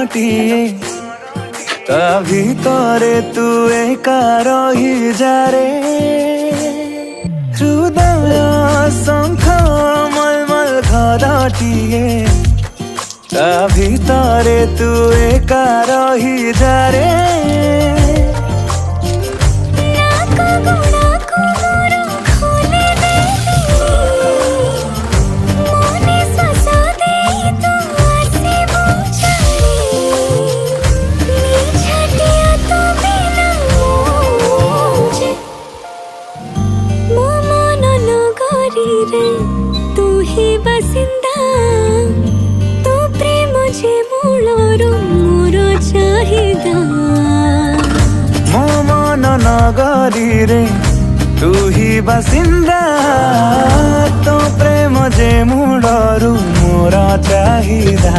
घरटिए ता भितरे तू एका रही जारे हृदय शंख मलमल घरटिए ता भितरे तू एका रही जारे तू ही बसिंदा तू प्रेम जे मूलर मोर चाहिदा मो मन नगरी रे तू ही बसिंदा तो प्रेम जे मूलर मोर चाहिदा।